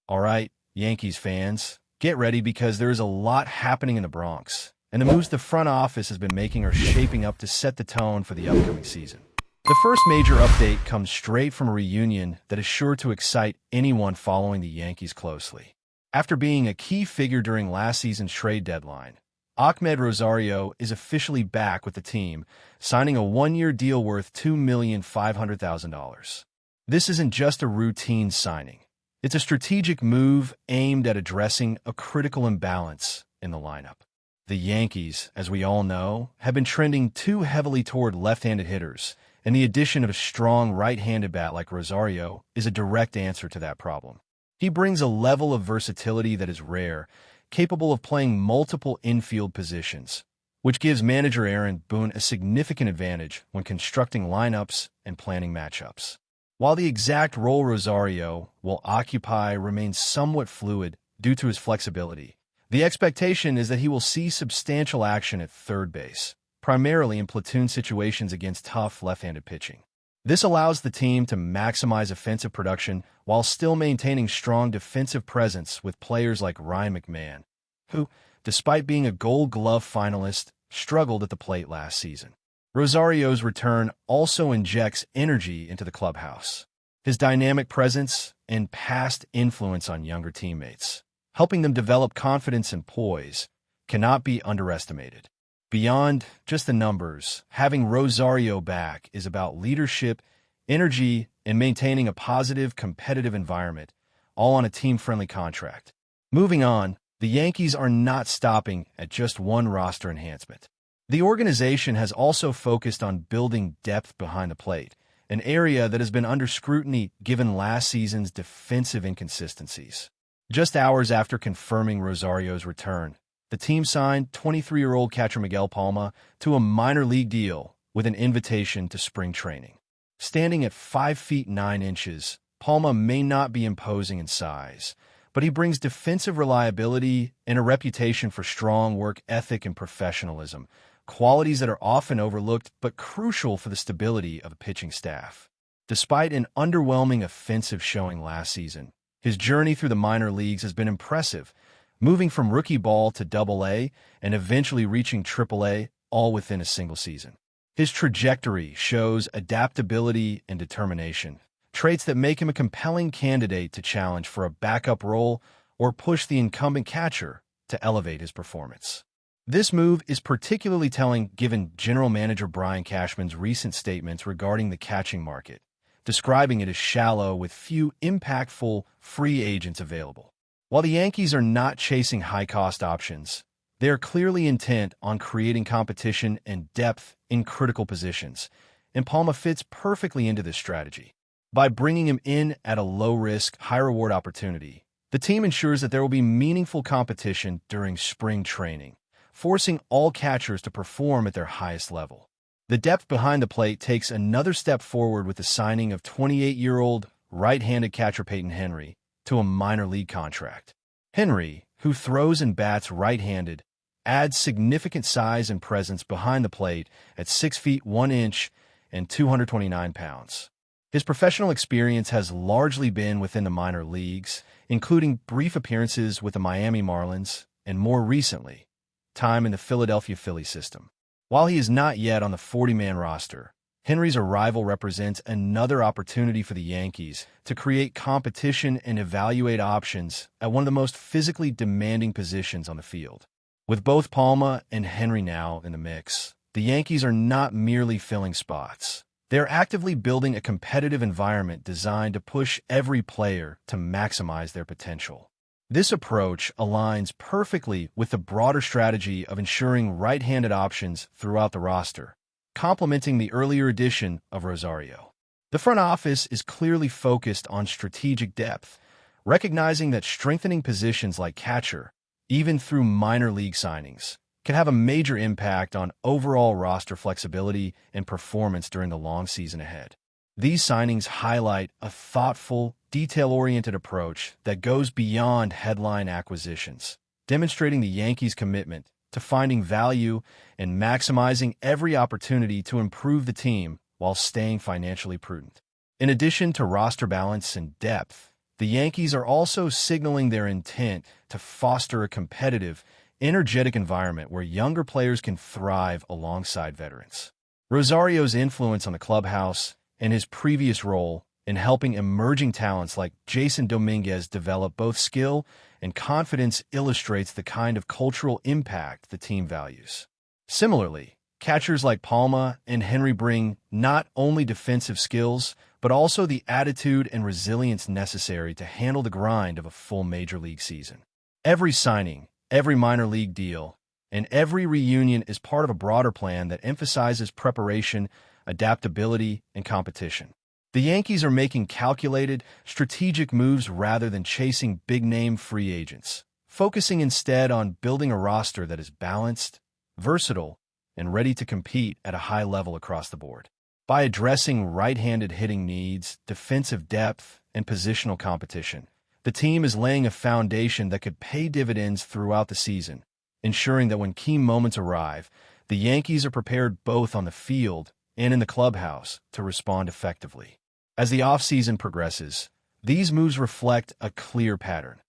All right, Yankees fans, get ready because there is a lot happening in the Bronx, and the moves the front office has been making are shaping up to set the tone for the upcoming season. The first major update comes straight from a reunion that is sure to excite anyone following the Yankees closely. After being a key figure during last season's trade deadline, Ahmed Rosario is officially back with the team, signing a one-year deal worth $2,500,000. This isn't just a routine signing. It's a strategic move aimed at addressing a critical imbalance in the lineup. The Yankees, as we all know, have been trending too heavily toward left-handed hitters, and the addition of a strong right-handed bat like Rosario is a direct answer to that problem. He brings a level of versatility that is rare, capable of playing multiple infield positions, which gives manager Aaron Boone a significant advantage when constructing lineups and planning matchups. While the exact role Rosario will occupy remains somewhat fluid due to his flexibility, the expectation is that he will see substantial action at third base, primarily in platoon situations against tough left-handed pitching. This allows the team to maximize offensive production while still maintaining strong defensive presence with players like Ryan McMahon, who, despite being a Gold Glove finalist, struggled at the plate last season. Rosario's return also injects energy into the clubhouse. His dynamic presence and past influence on younger teammates, helping them develop confidence and poise, cannot be underestimated. Beyond just the numbers, having Rosario back is about leadership, energy, and maintaining a positive, competitive environment, all on a team-friendly contract. Moving on, the Yankees are not stopping at just one roster enhancement. The organization has also focused on building depth behind the plate, an area that has been under scrutiny given last season's defensive inconsistencies. Just hours after confirming Rosario's return, the team signed 23-year-old catcher Miguel Palma to a minor league deal with an invitation to spring training. Standing at 5 feet 9 inches, Palma may not be imposing in size, but he brings defensive reliability and a reputation for strong work ethic and professionalism, qualities that are often overlooked but crucial for the stability of a pitching staff. Despite an underwhelming offensive showing last season, his journey through the minor leagues has been impressive, moving from rookie ball to Double-A and eventually reaching Triple-A, all within a single season. His trajectory shows adaptability and determination, traits that make him a compelling candidate to challenge for a backup role or push the incumbent catcher to elevate his performance. This move is particularly telling given General Manager Brian Cashman's recent statements regarding the catching market, describing it as shallow with few impactful free agents available. While the Yankees are not chasing high-cost options, they are clearly intent on creating competition and depth in critical positions, and Palma fits perfectly into this strategy. By bringing him in at a low-risk, high-reward opportunity, the team ensures that there will be meaningful competition during spring training, forcing all catchers to perform at their highest level. The depth behind the plate takes another step forward with the signing of 28-year-old right-handed catcher Peyton Henry to a minor league contract. Henry, who throws and bats right-handed, adds significant size and presence behind the plate at 6 feet 1 inch and 229 pounds. His professional experience has largely been within the minor leagues, including brief appearances with the Miami Marlins and, more recently, time in the Philadelphia Phillies system. While he is not yet on the 40-man roster, Henry's arrival represents another opportunity for the Yankees to create competition and evaluate options at one of the most physically demanding positions on the field. With both Palma and Henry now in the mix, the Yankees are not merely filling spots. They are actively building a competitive environment designed to push every player to maximize their potential. This approach aligns perfectly with the broader strategy of ensuring right-handed options throughout the roster, complementing the earlier addition of Rosario. The front office is clearly focused on strategic depth, recognizing that strengthening positions like catcher, even through minor league signings, can have a major impact on overall roster flexibility and performance during the long season ahead. These signings highlight a thoughtful, detail-oriented approach that goes beyond headline acquisitions, demonstrating the Yankees' commitment to finding value and maximizing every opportunity to improve the team while staying financially prudent. In addition to roster balance and depth, the Yankees are also signaling their intent to foster a competitive, energetic environment where younger players can thrive alongside veterans. Rosario's influence on the clubhouse and his previous role in helping emerging talents like Jason Dominguez develop both skill and confidence illustrates the kind of cultural impact the team values. Similarly, catchers like Palma and Henry bring not only defensive skills, but also the attitude and resilience necessary to handle the grind of a full major league season. Every signing, every minor league deal, and every reunion is part of a broader plan that emphasizes preparation, adaptability, and competition. The Yankees are making calculated, strategic moves rather than chasing big-name free agents, focusing instead on building a roster that is balanced, versatile, and ready to compete at a high level across the board. By addressing right-handed hitting needs, defensive depth, and positional competition, the team is laying a foundation that could pay dividends throughout the season, ensuring that when key moments arrive, the Yankees are prepared both on the field and in the clubhouse to respond effectively. As the offseason progresses, these moves reflect a clear pattern.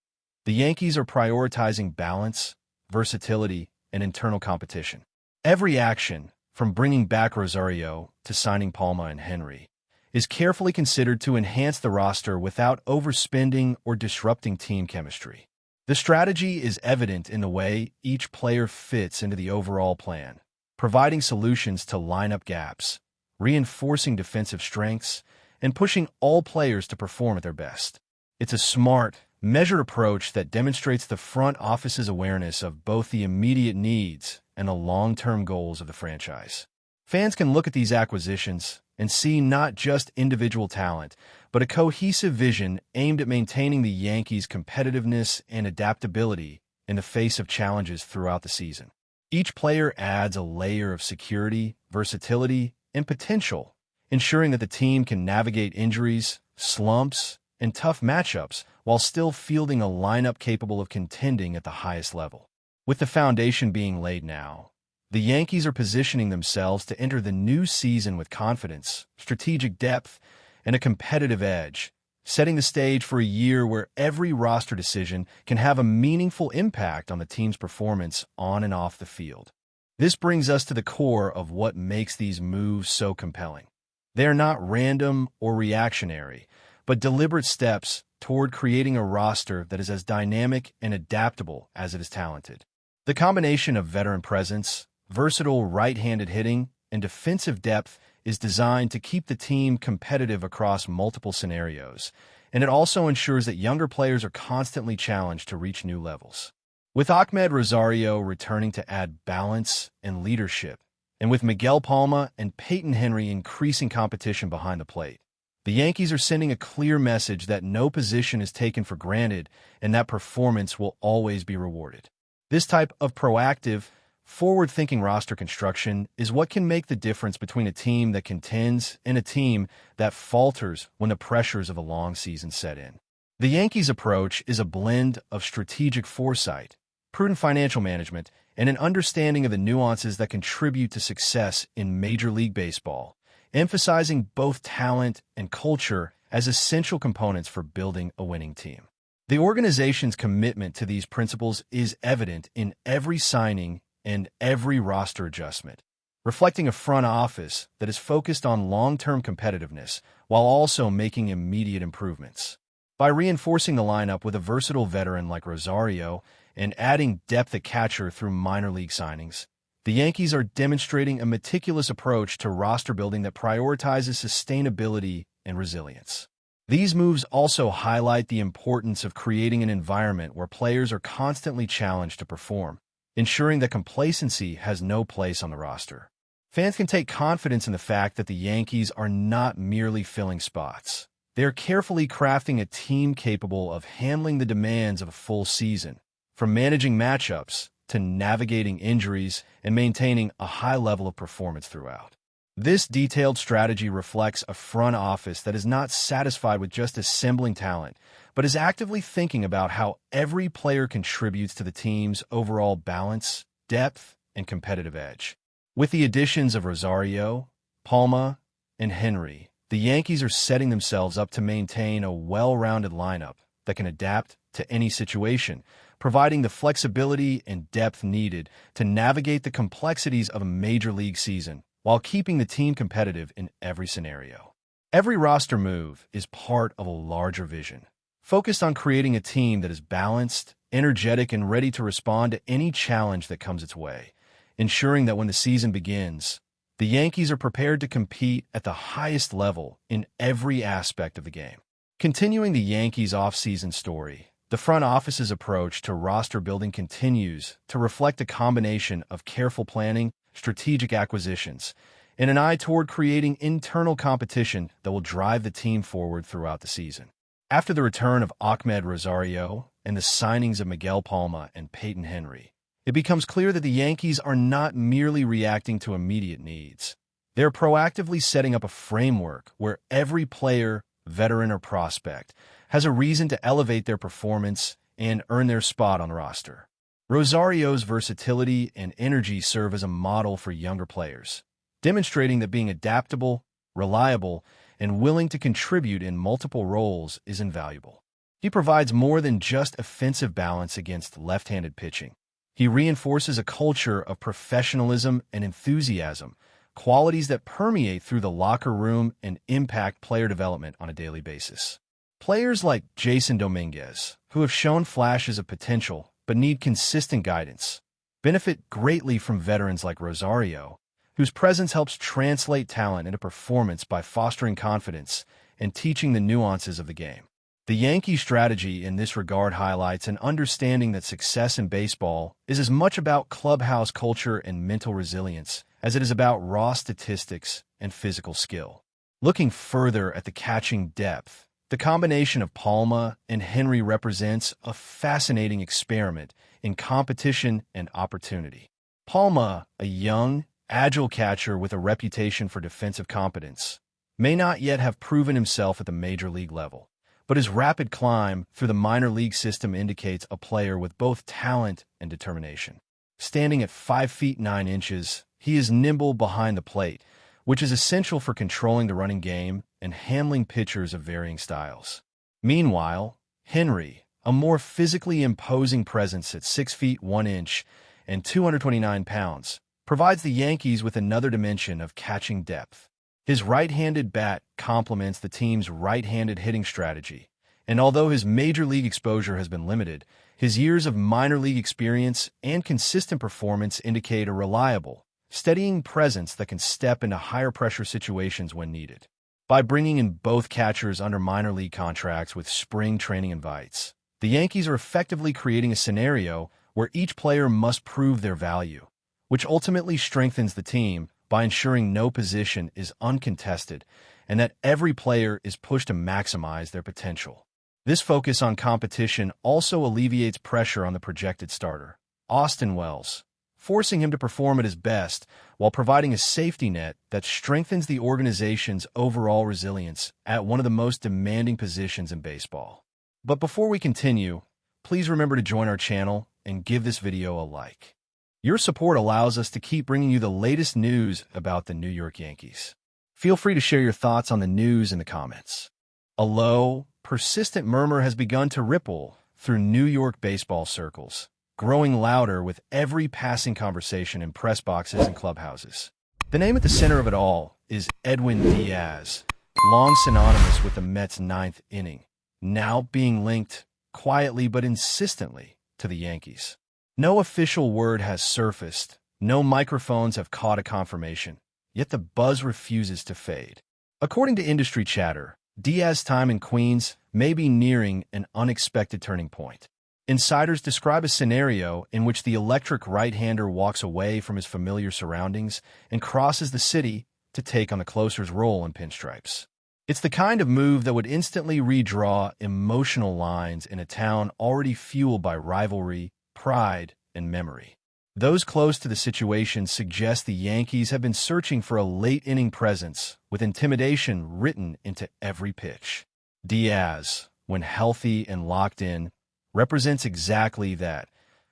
The Yankees are prioritizing balance, versatility, and internal competition. Every action, from bringing back Rosario to signing Palma and Henry, is carefully considered to enhance the roster without overspending or disrupting team chemistry. The strategy is evident in the way each player fits into the overall plan, providing solutions to lineup gaps, reinforcing defensive strengths, and pushing all players to perform at their best. It's a smart, measured approach that demonstrates the front office's awareness of both the immediate needs and the long-term goals of the franchise. Fans can look at these acquisitions and see not just individual talent, but a cohesive vision aimed at maintaining the Yankees' competitiveness and adaptability in the face of challenges throughout the season. Each player adds a layer of security, versatility, and potential, ensuring that the team can navigate injuries, slumps, and tough matchups while still fielding a lineup capable of contending at the highest level. With the foundation being laid now, the Yankees are positioning themselves to enter the new season with confidence, strategic depth, and a competitive edge, setting the stage for a year where every roster decision can have a meaningful impact on the team's performance on and off the field. This brings us to the core of what makes these moves so compelling. They are not random or reactionary, but deliberate steps toward creating a roster that is as dynamic and adaptable as it is talented. The combination of veteran presence, versatile right-handed hitting, and defensive depth is designed to keep the team competitive across multiple scenarios, and it also ensures that younger players are constantly challenged to reach new levels. With Ahmed Rosario returning to add balance and leadership, and with Miguel Palma and Peyton Henry increasing competition behind the plate, the Yankees are sending a clear message that no position is taken for granted and that performance will always be rewarded. This type of proactive, forward-thinking roster construction is what can make the difference between a team that contends and a team that falters when the pressures of a long season set in. The Yankees' approach is a blend of strategic foresight, prudent financial management, and an understanding of the nuances that contribute to success in Major League Baseball, emphasizing both talent and culture as essential components for building a winning team. The organization's commitment to these principles is evident in every signing and every roster adjustment, reflecting a front office that is focused on long-term competitiveness while also making immediate improvements. By reinforcing the lineup with a versatile veteran like Rosario and adding depth at catcher through minor league signings, the Yankees are demonstrating a meticulous approach to roster building that prioritizes sustainability and resilience. These moves also highlight the importance of creating an environment where players are constantly challenged to perform, ensuring that complacency has no place on the roster. Fans can take confidence in the fact that the Yankees are not merely filling spots. They are carefully crafting a team capable of handling the demands of a full season, from managing matchups to navigating injuries and maintaining a high level of performance throughout. This detailed strategy reflects a front office that is not satisfied with just assembling talent, but is actively thinking about how every player contributes to the team's overall balance, depth, and competitive edge. With the additions of Rosario, Palma, and Henry, the the Yankees are setting themselves up to maintain a well-rounded lineup that can adapt to any situation, providing the flexibility and depth needed to navigate the complexities of a major league season while keeping the team competitive in every scenario. Every roster move is part of a larger vision, focused on creating a team that is balanced, energetic, and ready to respond to any challenge that comes its way, ensuring that when the season begins, the Yankees are prepared to compete at the highest level in every aspect of the game. Continuing the Yankees' offseason story, the front office's approach to roster building continues to reflect a combination of careful planning, strategic acquisitions, and an eye toward creating internal competition that will drive the team forward throughout the season. After the return of Ahmed Rosario and the signings of Miguel Palma and Peyton Henry, it becomes clear that the Yankees are not merely reacting to immediate needs. They're proactively setting up a framework where every player, veteran or prospect, has a reason to elevate their performance and earn their spot on the roster. Rosario's versatility and energy serve as a model for younger players, demonstrating that being adaptable, reliable, and willing to contribute in multiple roles is invaluable. He provides more than just offensive balance against left-handed pitching. He reinforces a culture of professionalism and enthusiasm, qualities that permeate through the locker room and impact player development on a daily basis. Players like Jason Dominguez, who have shown flashes of potential but need consistent guidance, benefit greatly from veterans like Rosario, whose presence helps translate talent into performance by fostering confidence and teaching the nuances of the game. The Yankee strategy in this regard highlights an understanding that success in baseball is as much about clubhouse culture and mental resilience as it is about raw statistics and physical skill. Looking further at the catching depth, the combination of Palma and Henry represents a fascinating experiment in competition and opportunity. Palma, a young, agile catcher with a reputation for defensive competence, may not yet have proven himself at the major league level, but his rapid climb through the minor league system indicates a player with both talent and determination. Standing at 5 feet 9 inches, he is nimble behind the plate, which is essential for controlling the running game and handling pitchers of varying styles. Meanwhile, Henry, a more physically imposing presence at 6 feet 1 inch and 229 pounds, provides the Yankees with another dimension of catching depth. His right-handed bat complements the team's right-handed hitting strategy, and although his major league exposure has been limited, his years of minor league experience and consistent performance indicate a reliable, steadying presence that can step into higher pressure situations when needed. By bringing in both catchers under minor league contracts with spring training invites, the Yankees are effectively creating a scenario where each player must prove their value, which ultimately strengthens the team by ensuring no position is uncontested and that every player is pushed to maximize their potential. This focus on competition also alleviates pressure on the projected starter, Austin Wells, forcing him to perform at his best while providing a safety net that strengthens the organization's overall resilience at one of the most demanding positions in baseball. But before we continue, please remember to join our channel and give this video a like. Your support allows us to keep bringing you the latest news about the New York Yankees. Feel free to share your thoughts on the news in the comments. A low, persistent murmur has begun to ripple through New York baseball circles, growing louder with every passing conversation in press boxes and clubhouses. The name at the center of it all is Edwin Díaz, long synonymous with the Mets' ninth inning, now being linked, quietly but insistently, to the Yankees. No official word has surfaced, no microphones have caught a confirmation, yet the buzz refuses to fade. According to industry chatter, Díaz's time in Queens may be nearing an unexpected turning point. Insiders describe a scenario in which the electric right-hander walks away from his familiar surroundings and crosses the city to take on the closer's role in pinstripes. It's the kind of move that would instantly redraw emotional lines in a town already fueled by rivalry, pride, and memory. Those close to the situation suggest the Yankees have been searching for a late-inning presence with intimidation written into every pitch. Díaz, when healthy and locked in, represents exactly that,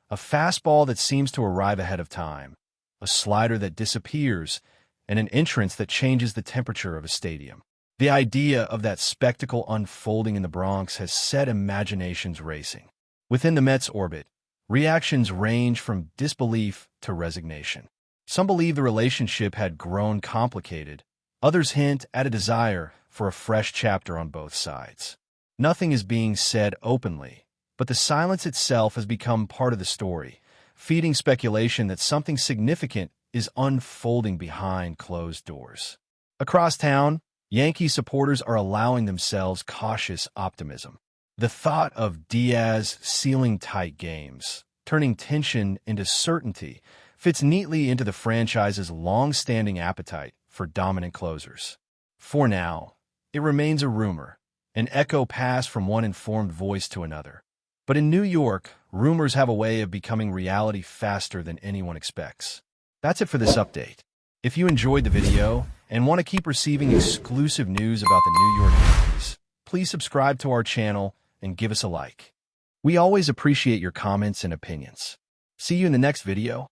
a fastball that seems to arrive ahead of time, a slider that disappears, and an entrance that changes the temperature of a stadium. The idea of that spectacle unfolding in the Bronx has set imaginations racing. Within the Mets' orbit, reactions range from disbelief to resignation. Some believe the relationship had grown complicated. Others hint at a desire for a fresh chapter on both sides. Nothing is being said openly, but the silence itself has become part of the story, feeding speculation that something significant is unfolding behind closed doors. Across town, Yankee supporters are allowing themselves cautious optimism. The thought of Diaz sealing tight games, turning tension into certainty, fits neatly into the franchise's long-standing appetite for dominant closers. For now, it remains a rumor, an echo passed from one informed voice to another. But in New York, rumors have a way of becoming reality faster than anyone expects. That's it for this update. If you enjoyed the video and want to keep receiving exclusive news about the New York Yankees, please subscribe to our channel and give us a like. We always appreciate your comments and opinions. See you in the next video.